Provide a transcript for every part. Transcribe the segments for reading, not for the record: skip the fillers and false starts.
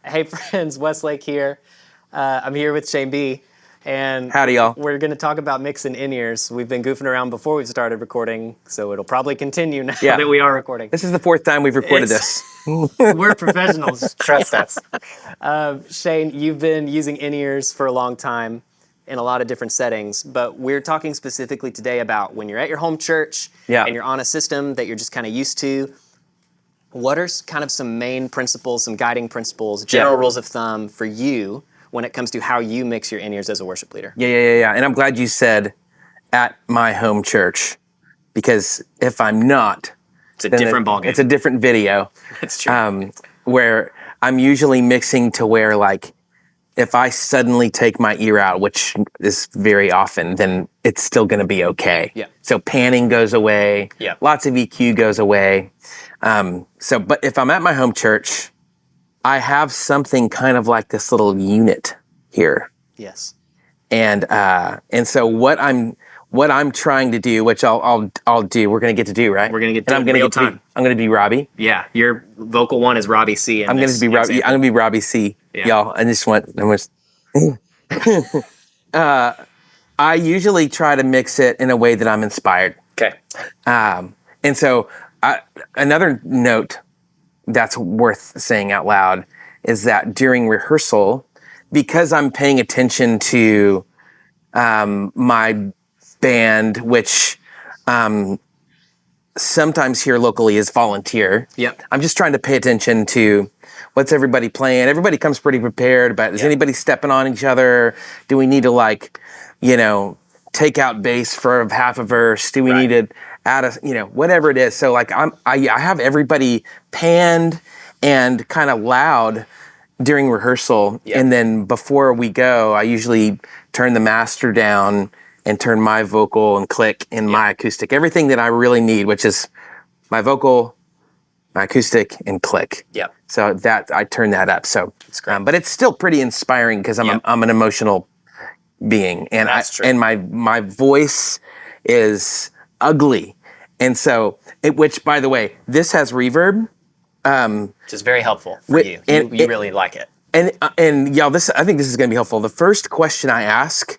Hey friends, Westlake here. I'm here with Shane B. And howdy, y'all. We're going to talk about mixing in-ears. We've been goofing around before we've started recording, so it'll probably continue now that we are recording. This is the fourth time we've recorded this. We're professionals, trust us. Shane, you've been using in-ears for a long time in a lot of different settings, but we're talking specifically today about when you're at your home church and you're on a system that you're just kind of used to. What are kind of some main principles, some guiding principles, general rules of thumb for you when it comes to how you mix your in-ears as a worship leader? Yeah. And I'm glad you said at my home church, because if I'm not, it's a different ballgame. It's a different video. That's true. Where I'm usually mixing to where, like, if I suddenly take my ear out, which is very often, then it's still going to be okay. Yeah. So panning goes away. Yeah. Lots of EQ goes away. But if I'm at my home church, I have something kind of like this little unit here. Yes. And so what I'm trying to do, which I'll do, we're going to get to do, right? We're going to get to real time. I'm going to be Robbie. Yeah. Your vocal one is Robbie C. I'm going to be Robbie. I'm going to be Robbie C. Yeah. Y'all. I usually try to mix it in a way that I'm inspired. Okay. And so another note that's worth saying out loud is that during rehearsal, because I'm paying attention to my band, which sometimes here locally is volunteer. Yep. I'm just trying to pay attention to what's everybody playing. Everybody comes pretty prepared, but is anybody stepping on each other? Do we need to take out bass for half a verse? Do we need to add whatever it is? So like I have everybody panned and kind of loud during rehearsal. Yep. And then before we go, I usually turn the master down and turn my vocal and click in my acoustic. Everything that I really need, which is my vocal, my acoustic, and click. Yep. So that I turn that up. So it's great. But it's still pretty inspiring because I'm an emotional being, and my voice is ugly, and so which, by the way, this has reverb, which is very helpful for you. You really like it. And y'all, I think this is going to be helpful. The first question I ask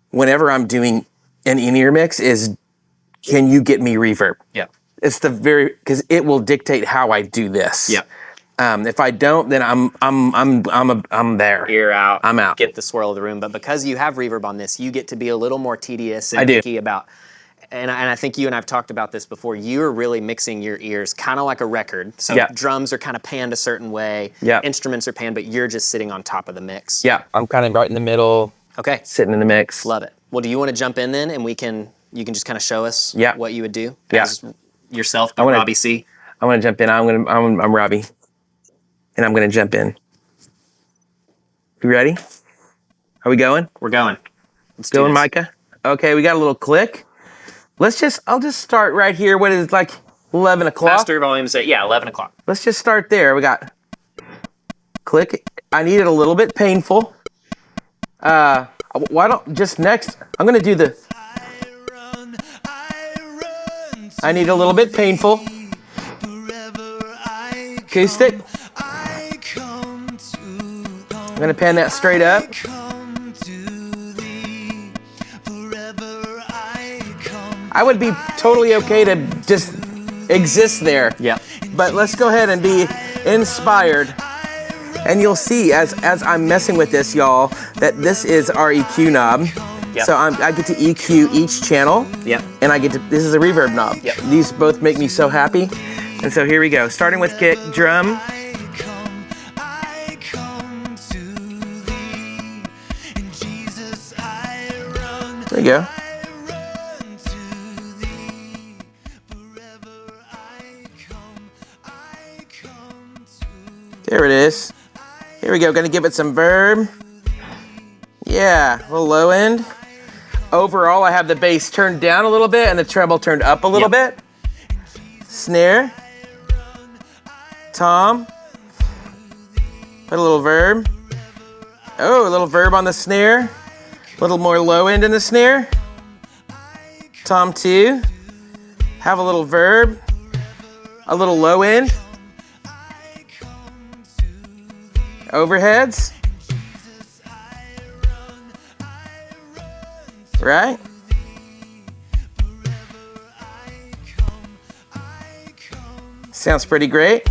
whenever I'm doing an in-ear mix is, "Can you get me reverb?" Yeah. It's because it will dictate how I do this. Yeah. If I don't, then I'm there. You're out. I'm out. Get the swirl of the room. But because you have reverb on this, you get to be a little more tedious and picky about. And I think you and I've talked about this before. You're really mixing your ears kind of like a record. So drums are kind of panned a certain way. Yeah. Instruments are panned, but you're just sitting on top of the mix. Yeah. I'm kind of right in the middle. Okay. Sitting in the mix. Love it. Well, do you want to jump in then, and you can just kind of show us what you would do as yourself, Robbie C? I want to jump in. I'm Robbie, and I'm going to jump in. You ready? Are we going? We're going. Let's do this. Micah? Okay, we got a little click. I'll just start right here. What is it, like 11 o'clock? Master volume say, 11 o'clock. Let's just start there. We got click. I need it a little bit painful. Why don't, just next, I'm going to do I need a little bit painful. Acoustic. I'm going to pan that straight up. I would be totally okay to just exist there. Yeah. But let's go ahead and be inspired. And you'll see as I'm messing with this, y'all, that this is our EQ knob. Yep. So I get to EQ each channel. Yep. And this is a reverb knob. Yep. These both make me so happy. And so here we go. Starting with kick, drum. There you go. There it is. Here we go. Gonna give it some verb. Yeah, a little low end. Overall, I have the bass turned down a little bit and the treble turned up a little bit. Snare. Tom. Put a little verb. Oh, a little verb on the snare. A little more low end in the snare. Tom 2. Have a little verb. A little low end. overheads. Right? Sounds pretty great.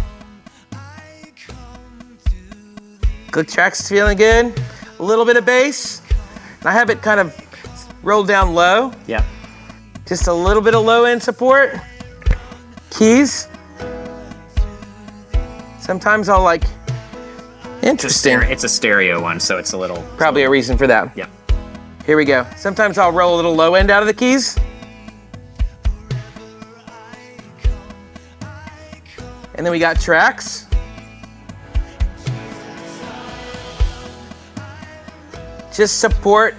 Click track's feeling good. A little bit of bass. And I have it kind of rolled down low. Yeah. Just a little bit of low end support. Keys. Sometimes I'll like, interesting. It's a stereo one, so it's a little... Probably a reason for that. Yeah. Here we go. Sometimes I'll roll a little low end out of the keys. And then we got tracks. Just support.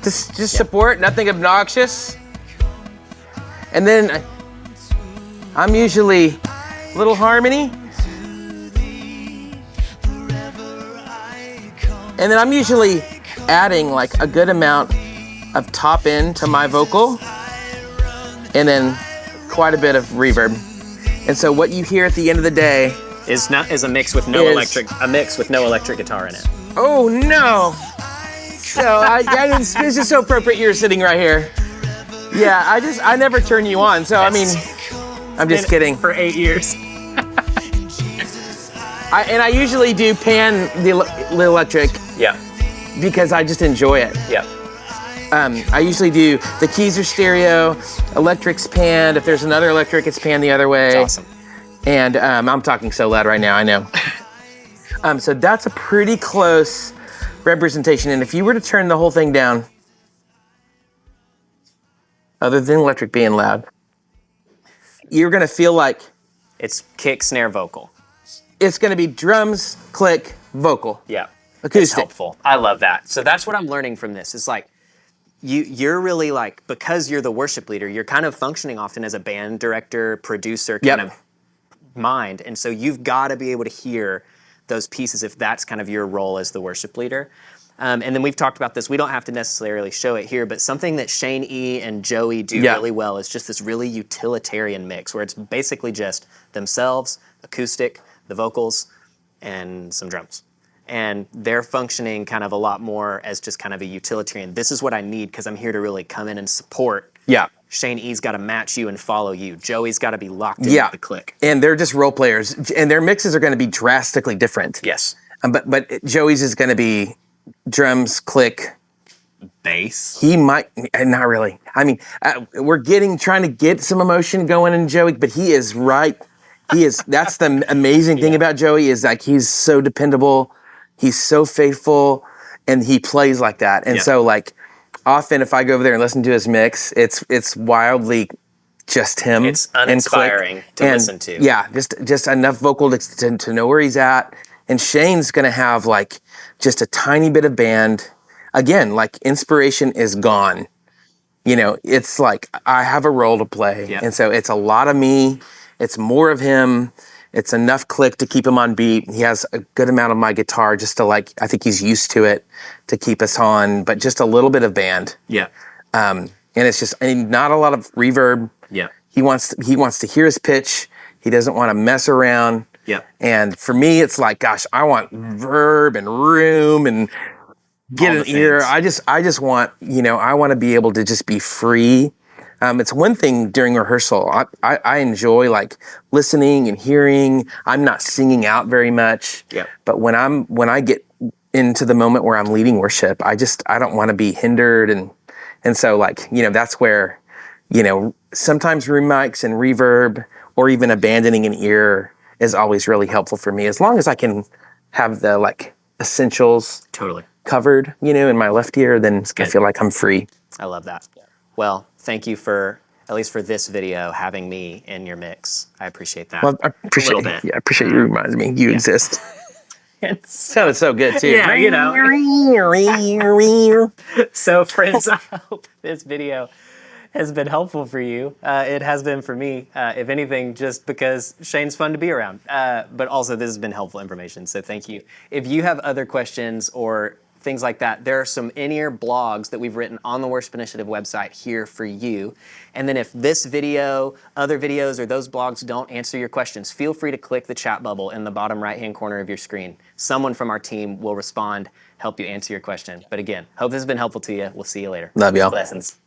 Just support, nothing obnoxious. And then I'm usually a little harmony. And then I'm usually adding like a good amount of top end to my vocal. And then quite a bit of reverb. And so what you hear at the end of the day is a mix with no electric guitar in it. Oh no! So this is so appropriate you're sitting right here. Yeah, I never turn you on. So I mean, I'm just kidding. For 8 years. I usually do pan the electric. Yeah. Because I just enjoy it. Yeah. I usually do, the keys are stereo, electric's panned. If there's another electric, it's panned the other way. That's awesome. And I'm talking so loud right now, I know. So that's a pretty close representation. And if you were to turn the whole thing down, other than electric being loud, you're gonna feel like it's kick, snare, vocal. It's gonna be drums, click, vocal. Yeah. Acoustic. It's helpful. I love that. So that's what I'm learning from this. It's like, you're really like, because you're the worship leader, you're kind of functioning often as a band director, producer kind of mind. And so you've got to be able to hear those pieces if that's kind of your role as the worship leader. And then we've talked about this. We don't have to necessarily show it here, but something that Shane E. and Joey do really well is just this really utilitarian mix where it's basically just themselves, acoustic, the vocals, and some drums. And they're functioning kind of a lot more as just kind of a utilitarian. This is what I need because I'm here to really come in and support. Yeah. Shane E's got to match you and follow you. Joey's got to be locked in with the click. And they're just role players, and their mixes are going to be drastically different. Yes. But Joey's is going to be drums, click, bass. He might, not really. I mean, we're trying to get some emotion going in Joey, but he is right. That's the amazing thing about Joey is like he's so dependable. He's so faithful, and he plays like that. And so, like, often if I go over there and listen to his mix, it's wildly just him. It's uninspiring to listen to. Yeah, just enough vocal to know where he's at. And Shane's gonna have like just a tiny bit of band. Again, like inspiration is gone. You know, it's like I have a role to play, and so it's a lot of me. It's more of him. It's enough click to keep him on beat. He has a good amount of my guitar just to like, I think he's used to it to keep us on, but just a little bit of band. Yeah. And it's just, and not a lot of reverb. Yeah. He wants to hear his pitch. He doesn't want to mess around. Yeah. And for me, it's like, gosh, I want verb and room and get an ear. I just want, I want to be able to just be free. It's one thing during rehearsal. I enjoy like listening and hearing. I'm not singing out very much. Yeah. But when I get into the moment where I'm leading worship, I don't want to be hindered and so like, that's where, sometimes room mics and reverb or even abandoning an ear is always really helpful for me. As long as I can have the like essentials covered, in my left ear, then I feel like I'm free. I love that. Well, thank you for, at least for this video, having me in your mix. I appreciate that. Well, I appreciate it. Yeah, I appreciate you reminding me you exist. It sounded so good too. Yeah, So friends, I hope this video has been helpful for you. It has been for me, if anything, just because Shane's fun to be around. But also this has been helpful information, so thank you. If you have other questions or things like that, there are some in-ear blogs that we've written on the Worship Initiative website here for you. And then if this video, other videos, or those blogs don't answer your questions, feel free to click the chat bubble in the bottom right-hand corner of your screen. Someone from our team will respond, help you answer your question. But again, hope this has been helpful to you. We'll see you later. Love y'all. Blessings.